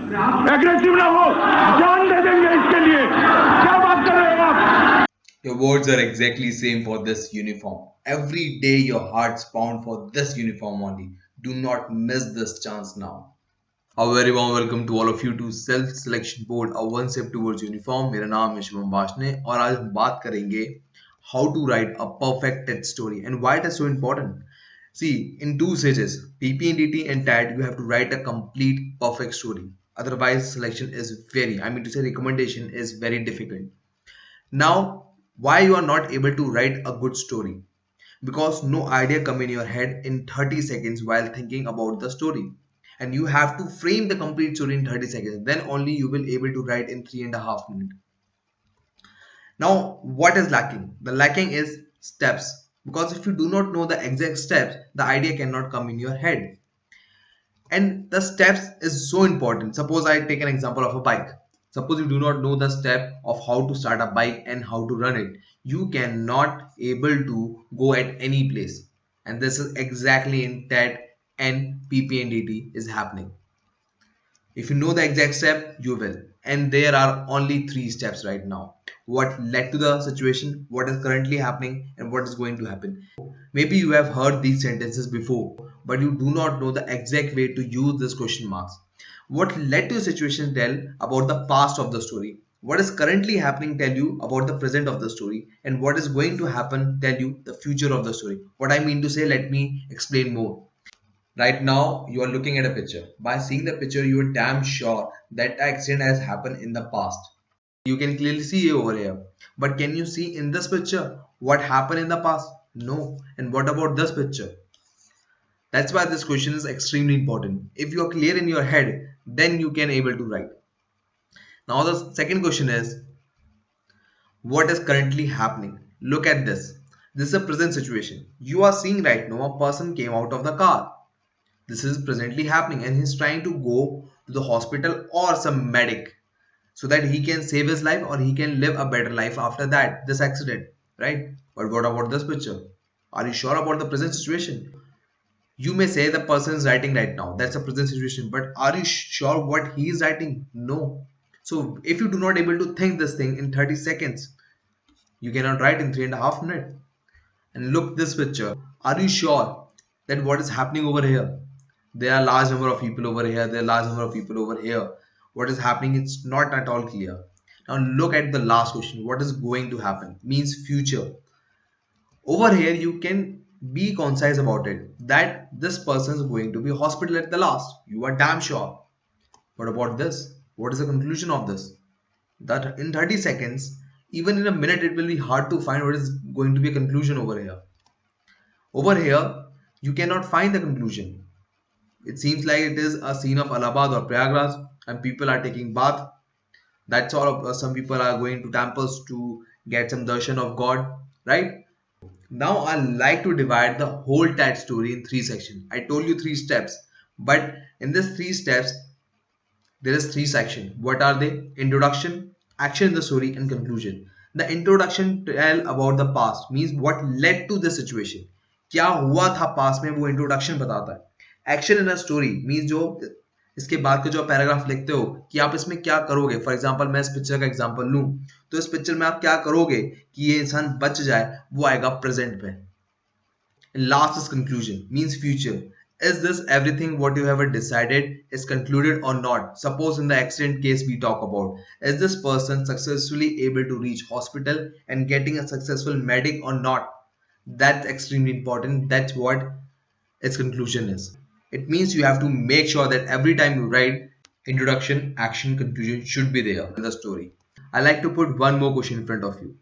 Aggressive ना हो, जान दे देंगे इसके लिए। क्या बात कर रहे हो आप? Your words are exactly same for this uniform. Every day your heart's pound for this uniform only. Do not miss this chance now. A very warm welcome to all of you to Self Selection Board, a one step towards uniform. मेरा नाम है शुभम वार्ष्णेय और आज हम बात करेंगे how to write a perfect TET story and why it is so important. See, in two stages, PP&DT and TAT, you have to write a complete perfect story. Otherwise, selection is recommendation is very difficult. Now, why you are not able to write a good story? Because no idea come in your head in 30 seconds while thinking about the story. And you have to frame the complete story in 30 seconds. Then only you will able to write in 3.5 minutes. Now, what is lacking? The lacking is steps. Because if you do not know the exact steps, the idea cannot come in your head. And the steps is so important. Suppose I take an example of a bike. Suppose you do not know the step of how to start a bike and how to run it, you cannot able to go at any place. And this is exactly in TET and PP&DT is happening. If you know the exact step, you will. And there are only 3 steps right now. What led to the situation, what is currently happening, and what is going to happen. Maybe you have heard these sentences before, but you do not know the exact way to use this question marks. What led to the situation tell about the past of the story. What is currently happening tell you about the present of the story, and what is going to happen tell you the future of the story. What I mean to say, let me explain more. Right now, you are looking at a picture. By seeing the picture, you are damn sure that accident has happened in the past. You can clearly see over here. But can you see in this picture what happened in the past? No. And what about this picture? That's why this question is extremely important. If you are clear in your head, then you can able to write. Now the second question is, what is currently happening? Look at this. This is a present situation. You are seeing right now a person came out of the car. This is presently happening and he's trying to go to the hospital or some medic so that he can save his life or he can live a better life after that this accident, right? But what about this picture? Are you sure about the present situation? You may say the person is writing right now, that's a present situation, but are you sure what he is writing? No. So if you do not able to think this thing in 30 seconds, you cannot write in 3.5 minutes. And look this picture. Are you sure that what is happening over here? There are large number of people over here. There are large number of people over here. What is happening? It's not at all clear. Now look at the last question. What is going to happen? Means future. Over here you can be concise about it. That this person is going to be hospital at the last. You are damn sure. What about this? What is the conclusion of this? That in 30 seconds, even in a minute, it will be hard to find what is going to be a conclusion over here. Over here, you cannot find the conclusion. It seems like it is a scene of Allahabad or Prayagraj and people are taking bath. That's all. Some people are going to temples to get some darshan of God, right? Now I like to divide the whole TAT story in 3 sections. I told you 3 steps, but in these 3 steps, there is 3 sections. What are they? Introduction, action in the story, and conclusion. The introduction tell about the past, means what led to the situation. क्या हुआ था past में, वो introduction बताता है. Action in a story means जो इसके बाद के जो पैराग्राफ लिखते हो कि आप इसमें क्या करोगे. फॉर एग्जांपल मैं इस पिक्चर का एग्जांपल लूं तो इस पिक्चर में आप क्या करोगे कि ये इंसान बच जाए, वो आएगा प्रेजेंट में. Last is conclusion, means future. Is this everything what you have decided is concluded or not? Suppose in the accident case we talk about, is this person successfully able to reach hospital and getting a successful medic or not? That's extremely important. That's what its conclusion is. It means you have to make sure that every time you write, introduction, action, conclusion should be there in the story. I like to put one more question in front of you.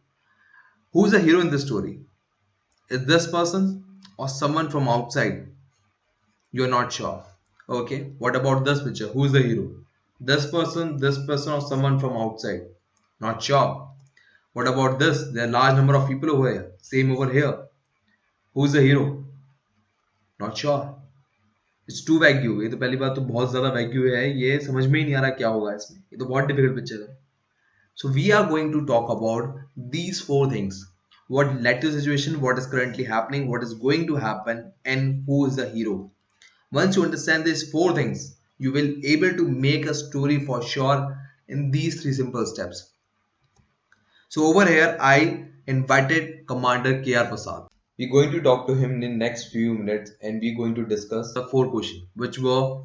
Who's the hero in this story? Is this person or someone from outside? You're not sure. Okay, what about this picture? Who's the hero? This person, or someone from outside? Not sure. What about this? There are large number of people over here. Same over here. Who's the hero? Not sure. It's too vague. ये तो पहली बात तो बहुत ज़्यादा vague है. ये समझ में ही नहीं आ रहा क्या होगा इसमें. ये तो बहुत difficult picture है. So we are going to talk about these 4 things. What led to the situation, what is currently happening, what is going to happen, and who is the hero. Once you understand these 4 things, you will able to make a story for sure in these three simple steps. So over here, I invited Commander KR Prasad. We're going to talk to him in the next few minutes and we're going to discuss the four questions, which were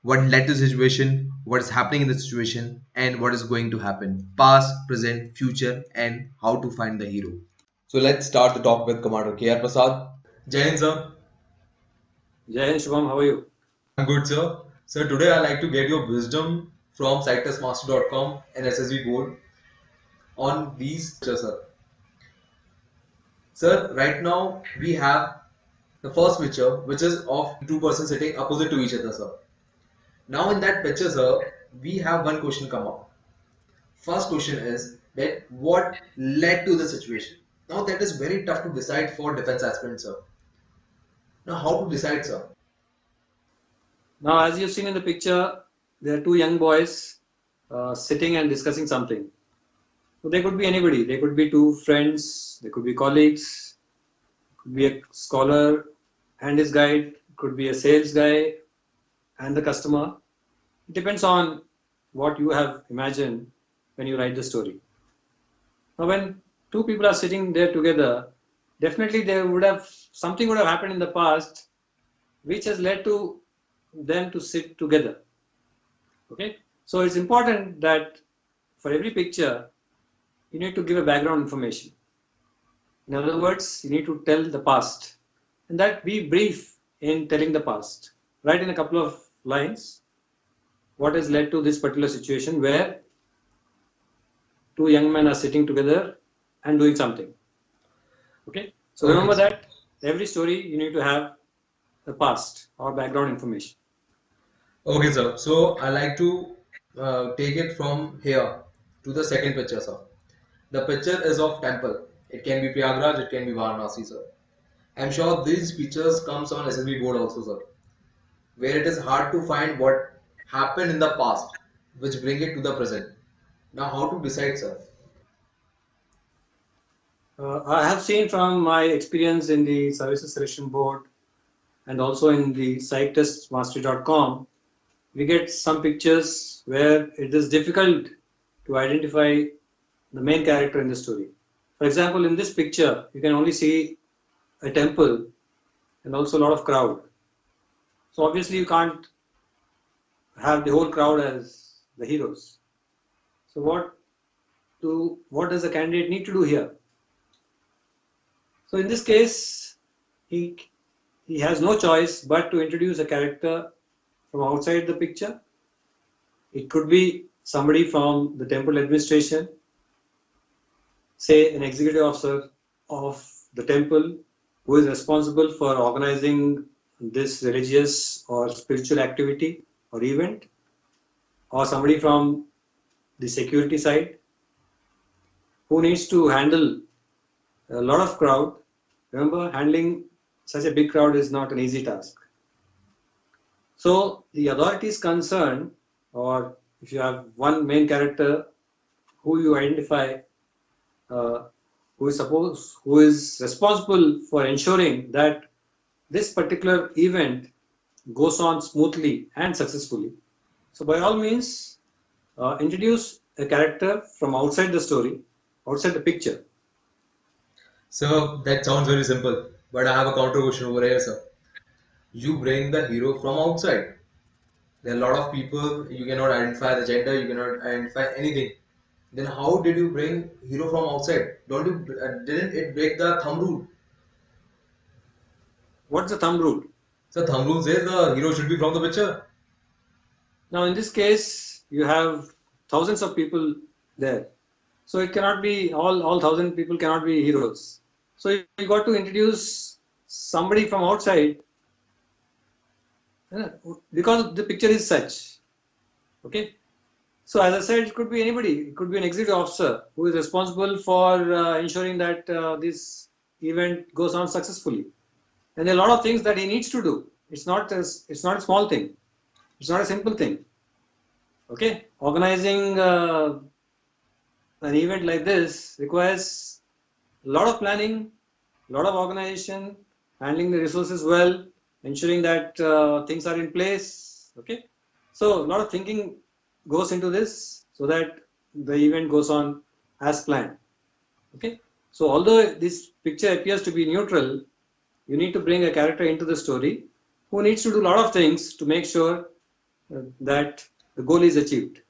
what led to the situation, what is happening in the situation, and what is going to happen, past, present, future, and how to find the hero. So let's start the talk with Commander KR Prasad. Jai Hind, sir. Jai Hind, Shubham, how are you? I'm good, sir. So today I'd like to get your wisdom from psychtestmaster.com and SSB board on these, sir. Sir, right now we have the first picture, which is of two persons sitting opposite to each other, sir. Now in that picture, sir, we have one question come up. First question is that what led to the situation? Now that is very tough to decide for defense aspirants, sir. Now how to decide, sir? Now, as you've seen in the picture, there are two young boys sitting and discussing something. So they could be anybody. They could be two friends, they could be colleagues, could be a scholar and his guide, could be a sales guy and the customer. It depends on what you have imagined when you write the story. Now, when two people are sitting there together, definitely something would have happened in the past which has led to them to sit together. Okay, so it's important that for every picture you need to give a background information. In other words, you need to tell the past, and that be brief in telling the past. Write in a couple of lines what has led to this particular situation where two young men are sitting together and doing something. Okay, so remember that every story you need to have the past or background information. Okay, sir. So I like to take it from here to the second picture, sir. The picture is of temple. It can be Prayagraj, it can be Varanasi, sir. I'm sure these pictures comes on SSB board also, sir, where it is hard to find what happened in the past, which bring it to the present. Now, how to decide, sir? I have seen from my experience in the services selection board and also in the psychtestmastery.com, we get some pictures where it is difficult to identify the main character in the story. For example, in this picture, you can only see a temple and also a lot of crowd. So obviously you can't have the whole crowd as the heroes. So what does the candidate need to do here? So in this case, he has no choice but to introduce a character from outside the picture. It could be somebody from the temple administration, say an executive officer of the temple who is responsible for organizing this religious or spiritual activity or event, or somebody from the security side who needs to handle a lot of crowd. Remember, handling such a big crowd is not an easy task. So the authorities concerned, or if you have one main character who you identify, who is responsible for ensuring that this particular event goes on smoothly and successfully. So by all means, introduce a character from outside the story, outside the picture. So that sounds very simple, but I have a counter question over here, sir. You bring the hero from outside. There are a lot of people, you cannot identify the gender, you cannot identify anything. Then how did you bring hero from outside? Didn't it break the thumb rule? What's the thumb rule? So thumb rule says the hero should be from the picture. Now in this case, you have thousands of people there. So it cannot be, all 1,000 people cannot be heroes. So you got to introduce somebody from outside because the picture is such. Okay. So as I said, it could be anybody. It could be an executive officer who is responsible for ensuring that this event goes on successfully. And there are a lot of things that he needs to do. It's not a small thing. It's not a simple thing. Okay. Organizing an event like this requires a lot of planning, a lot of organization, handling the resources well, ensuring that things are in place. Okay. So a lot of thinking goes into this so that the event goes on as planned. Okay. So although this picture appears to be neutral, you need to bring a character into the story who needs to do a lot of things to make sure that the goal is achieved.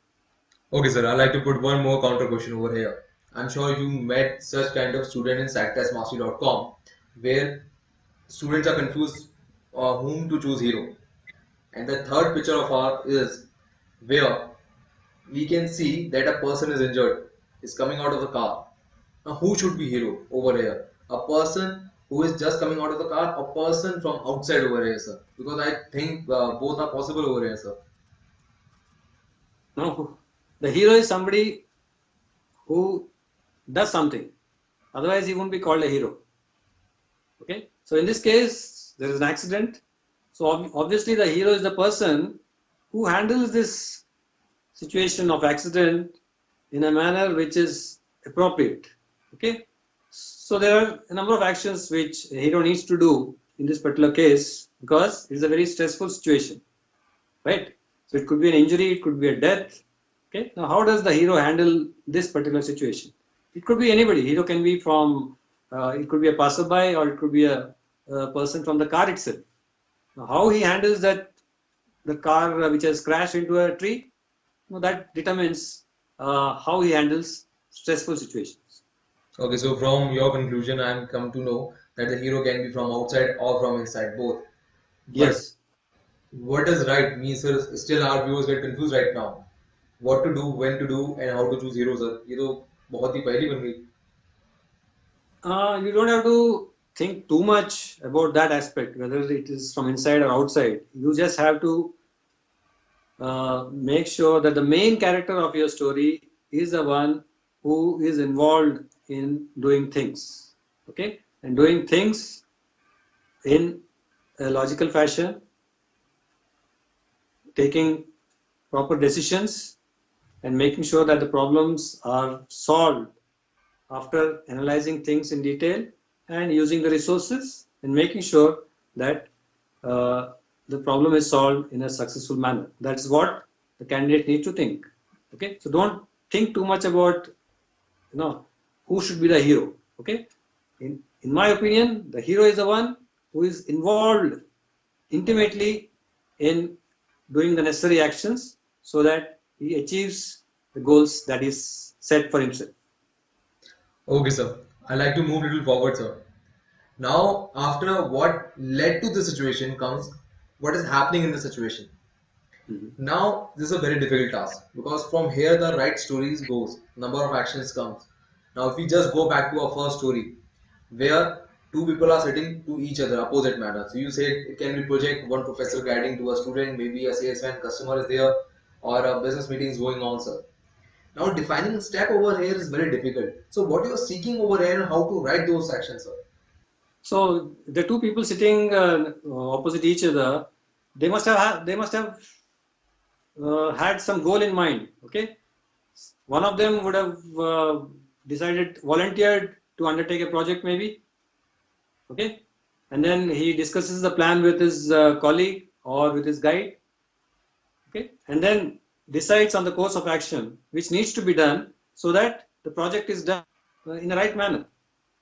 Okay, sir. I'd like to put one more counter question over here. I'm sure you met such kind of student in StatTestMastery.com where students are confused whom to choose hero. And the third picture of ours is where we can see that a person is injured, is coming out of the car. Now, who should be hero over here? A person who is just coming out of the car, or person from outside over here, sir? Because I think both are possible over here, sir. No, the hero is somebody who does something. Otherwise, he won't be called a hero. Okay. So in this case, there is an accident. So obviously, the hero is the person who handles this situation of accident in a manner which is appropriate. Okay. So there are a number of actions which a hero needs to do in this particular case because it is a very stressful situation, right? So it could be an injury, it could be a death. Okay. Now, how does the hero handle this particular situation? It could be anybody. Hero can be from, it could be a passerby or it could be a person from the car itself. Now, how he handles that, the car which has crashed into a tree, that determines how he handles stressful situations. Okay, so from your conclusion, I'm come to know that the hero can be from outside or from inside, both. But Yes. what is right means, sir, still our viewers get confused right now. What to do, when to do, and how to choose heroes, sir. ये तो बहुत ही पहली बन गई. You don't have to think too much about that aspect, whether it is from inside or outside. You just have to make sure that the main character of your story is the one who is involved in doing things. Okay? And doing things in a logical fashion, taking proper decisions, and making sure that the problems are solved after analyzing things in detail and using the resources and making sure that the problem is solved in a successful manner. That's what the candidate needs to think. Okay, so don't think too much about who should be the hero. Okay, in my opinion, the hero is the one who is involved intimately in doing the necessary actions so that he achieves the goals that is set for himself. Okay, sir. I like to move a little forward, sir. Now, after what led to the situation comes what is happening in the situation. Now, this is a very difficult task because from here the right stories goes, number of actions comes. Now, if we just go back to our first story, where two people are sitting to each other, opposite manner. So you said it can be project, one professor guiding to a student, maybe a salesman, customer is there, or a business meeting is going on, sir. Now, defining step over here is very difficult. So, what you are seeking over here and how to write those actions, sir? So the two people sitting opposite each other, they must have had some goal in mind. Okay, one of them would have volunteered to undertake a project, maybe. Okay, and then he discusses the plan with his colleague or with his guide. Okay, and then decides on the course of action which needs to be done so that the project is done in the right manner.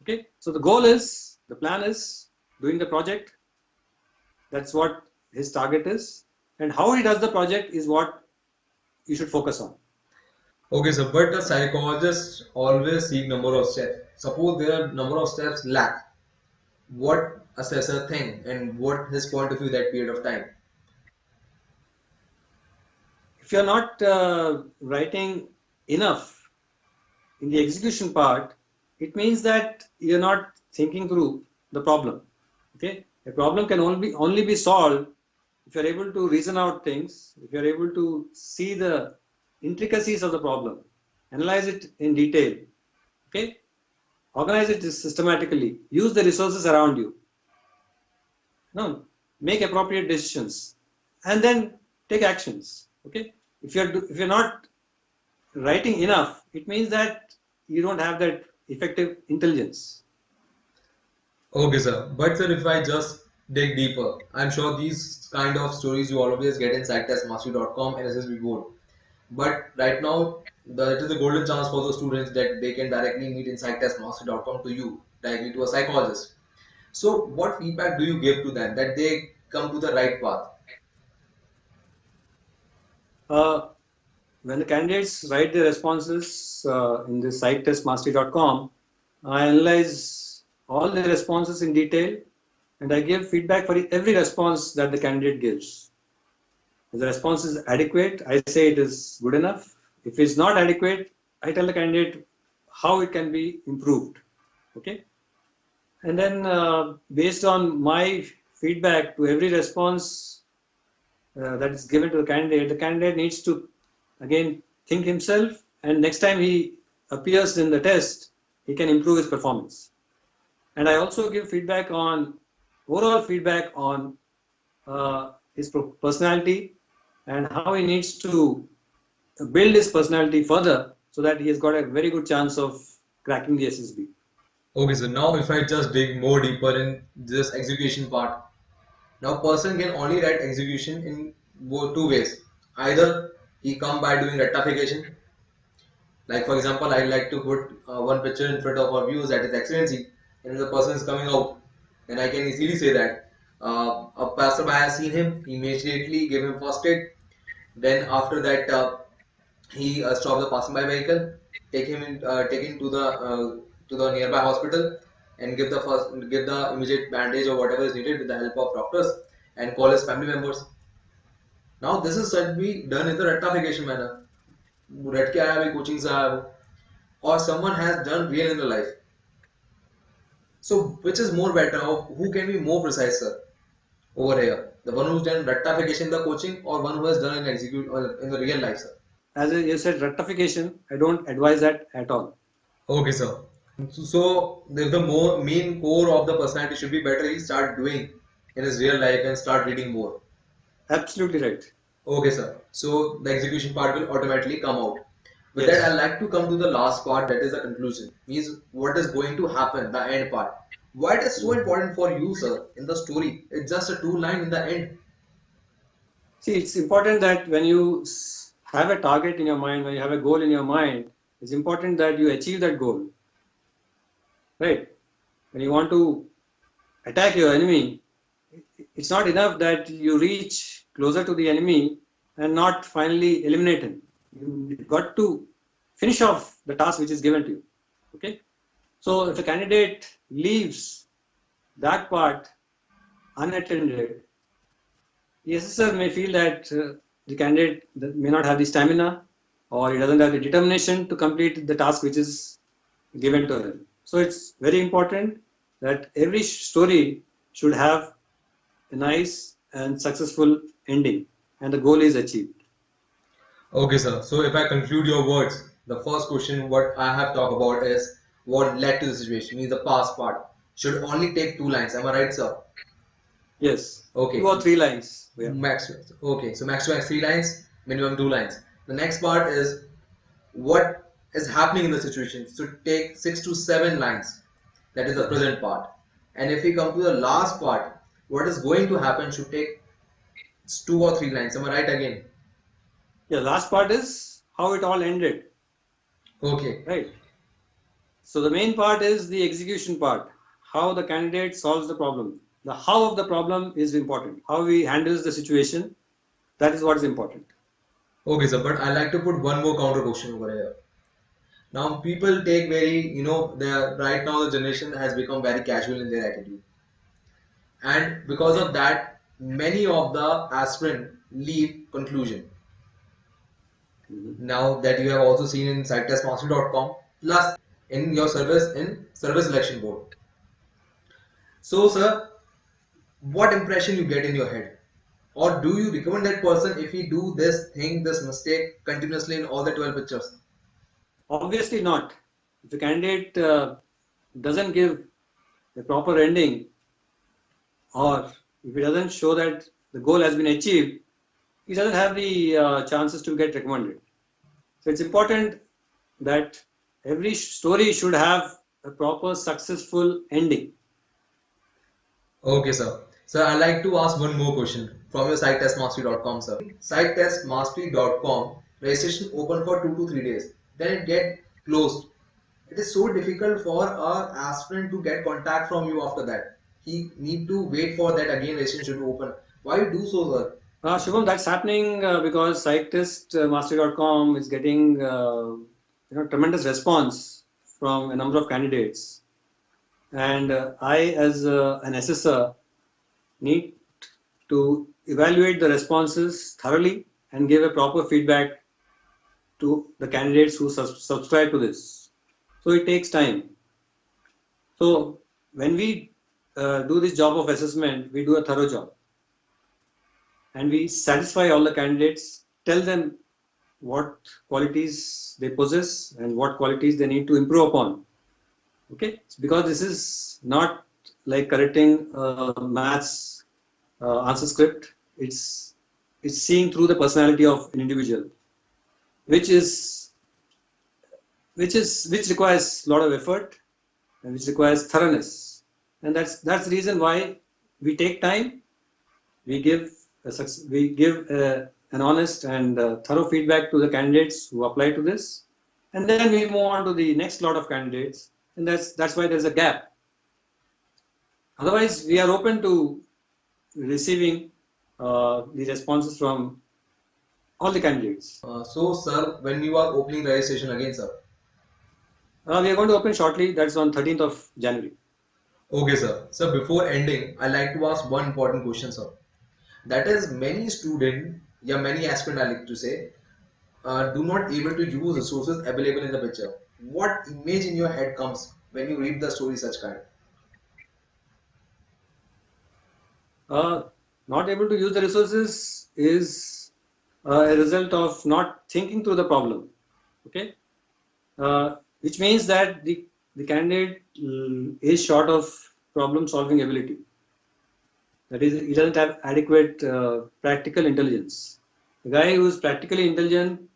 Okay, so the goal is, the plan is doing the project. That's what his target is, and how he does the project is what you should focus on. Okay, sir, but a psychologist always seek number of steps. Suppose there are number of steps lack. What assessor think and what his point of view that period of time? If you're not writing enough in the execution part, it means that you're not thinking through the problem. Okay, a problem can only be solved if you're able to reason out things, if you're able to see the intricacies of the problem, analyze it in detail, okay, organize it systematically, use the resources around you, make appropriate decisions, and then take actions. Okay, if you're not writing enough, it means that you don't have that effective intelligence. Okay, sir. But sir, if I just dig deeper. I'm sure these kind of stories you always get in sitestmastery.com and SSB board. But right now, it is a golden chance for the students that they can directly meet in sitestmastery.com to you, directly to a psychologist. So, what feedback do you give to them that they come to the right path? When the candidates write their responses in the sitestmastery.com, I analyze all the responses in detail and I give feedback for every response that the candidate gives. If the response is adequate, I say it is good enough. If it's not adequate, I tell the candidate how it can be improved. Okay. And then based on my feedback to every response that is given to the candidate needs to again think himself, and next time he appears in the test, he can improve his performance. And I also give feedback on overall feedback on his personality and how he needs to build his personality further so that he has got a very good chance of cracking the SSB. Okay, so now if I just dig more deeper in this execution part, now person can only write execution in both two ways. Either he come by doing rectification. Like for example, I like to put one picture in front of our views that is excellency, and if the person is coming out, then I can easily say that a passerby has seen him, he immediately give him first aid. Then after that, he stop the passing by vehicle, take him to the nearby hospital, and give the immediate bandage or whatever is needed with the help of doctors, and call his family members. Now this is should be done in the rectification manner. रट के आया भाई coaching से आया वो, or someone has done real in the life. So which is more better, or who can be more precise, sir, over here? The one who's done rectification in the coaching, or one who has done in execute or in the real life, sir? As you said, rectification, I don't advise that at all. Okay, sir. So if the more main core of the personality should be better, he start doing in his real life and start reading more. Absolutely right. Okay, sir. So the execution part will automatically come out. With Yes. that, I'd like to come to the last part, that is the conclusion. Means what is going to happen, the end part. Why it is so important for you, sir, in the story? It's just a two line in the end. See, it's important that when you have a target in your mind, when you have a goal in your mind, it's important that you achieve that goal. Right? When you want to attack your enemy, it's not enough that you reach closer to the enemy and not finally eliminate him. You've got to finish off the task which is given to you. Okay? So if a candidate leaves that part unattended, the assessor may feel that the candidate may not have the stamina or he doesn't have the determination to complete the task which is given to him. So it's very important that every story should have a nice and successful ending and the goal is achieved. Okay, sir. So if I conclude your words, the first question what I have talked about is what led to the situation, means the past part. Should only take two lines. Am I right, sir? Yes. Okay. 2 or 3 lines. Yeah. Max. Okay. So max to max 3 lines, minimum 2 lines. The next part is what is happening in the situation. So take 6 to 7 lines. That is the present part. And if we come to the last part, what is going to happen should take 2 or 3 lines. Am I right again? Yeah. Last part is how it all ended. Okay. Right. So the main part is the execution part, how the candidate solves the problem. The how of the problem is important. How he handles the situation, that is what is important. Okay, sir. But I like to put one more counter question over here. Now people take very, right now the generation has become very casual in their attitude. And because of that, many of the aspirant leave conclusion. Now that you have also seen in sitestmastery.com, plus in your service in service selection board. So, sir, what impression you get in your head? Or do you recommend that person if he do this thing, this mistake continuously in all the 12 pictures? Obviously not. If the candidate doesn't give a proper ending or if he doesn't show that the goal has been achieved, he doesn't have the chances to get recommended. So it's important that every story should have a proper successful ending. Okay, sir. Sir, I'd like to ask one more question from your site testmastery.com, sir. Site testmastery.com registration open for 2 to 3 days, then it get closed. It is so difficult for a aspirant to get contact from you after that. He need to wait for that again registration to open. Why you do so, sir? Shubham, that's happening because sitestestmastery.com is getting tremendous response from a number of candidates, and I, as an assessor, need to evaluate the responses thoroughly and give a proper feedback to the candidates who subscribe to this. So it takes time. So when we do this job of assessment, we do a thorough job. And we satisfy all the candidates, tell them what qualities they possess and what qualities they need to improve upon. Okay, because this is not like correcting maths answer script. It's seeing through the personality of an individual, which requires a lot of effort and which requires thoroughness. And that's the reason why we take time. We give an honest and thorough feedback to the candidates who apply to this, and then we move on to the next lot of candidates, and that's why there's a gap. Otherwise, we are open to receiving the responses from all the candidates. So, sir, when you are opening registration again, sir? We are going to open shortly. That's on 13th of January. Okay, sir. So, before ending, I'd like to ask one important question, sir. That is, many students, many aspirants, I like to say, do not able to use resources available in the picture. What image in your head comes when you read the story such kind? Not able to use the resources is a result of not thinking through the problem. Okay, which means that the candidate is short of problem solving ability. That is, he doesn't have adequate practical intelligence. The guy who is practically intelligent,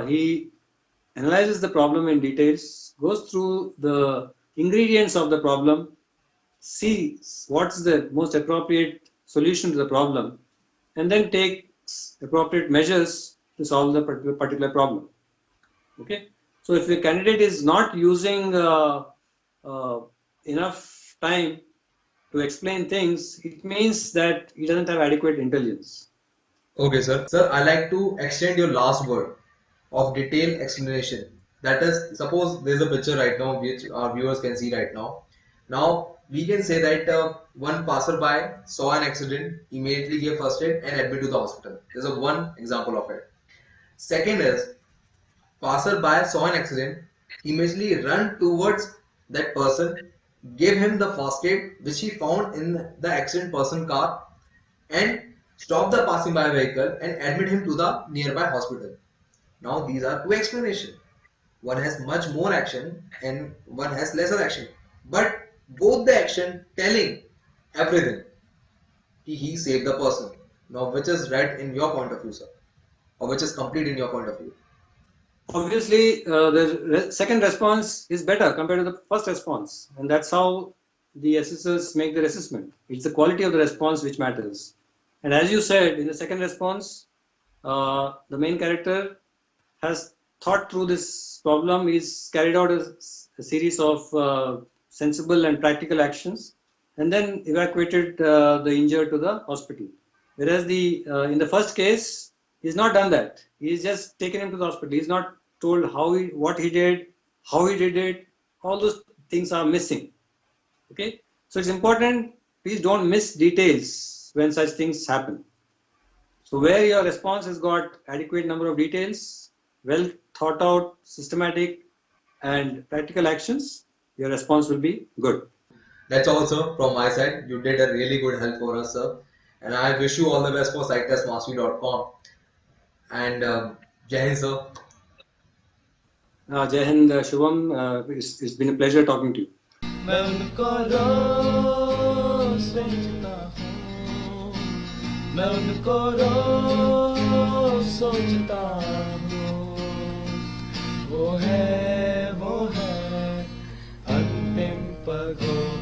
he analyzes the problem in details, goes through the ingredients of the problem, sees what's the most appropriate solution to the problem, and then takes appropriate measures to solve the particular problem. Okay, so if the candidate is not using enough time to explain things, it means that he doesn't have adequate intelligence. Okay, sir. Sir, I like to extend your last word of detailed explanation. That is, suppose there's a picture right now which our viewers can see right now. Now, we can say that one passerby saw an accident, immediately gave first aid and admitted to the hospital. There's a one example of it. Second is, passerby saw an accident, immediately run towards that person, gave him the first aid which he found in the accident person car, and stop the passing by vehicle and admit him to the nearby hospital. Now these are two explanations. One has much more action and one has lesser action. But both the action telling everything. He saved the person. Now which is right in your point of view, sir? Or which is complete in your point of view? Obviously, the second response is better compared to the first response, and that's how the assessors make their assessment. It's the quality of the response which matters. And as you said, in the second response, the main character has thought through this problem, he's carried out a series of sensible and practical actions, and then evacuated the injured to the hospital. Whereas in the first case, he's not done that. He's just taken him to the hospital. He's not told what he did, how he did it. All those things are missing. Okay, so it's important. Please don't miss details when such things happen. So where your response has got adequate number of details, well thought out, systematic, and practical actions, your response will be good. That's all, sir, from my side. You did a really good help for us, sir. And I wish you all the best for sitestestmastery.com. And Jai Hind, sir. Jai Hind, Shubham, it's been a pleasure talking to you. मैं उनको रोज सोचता हूँ, मैं उनको रोज सोचता हूँ, वो है अंतिम पगों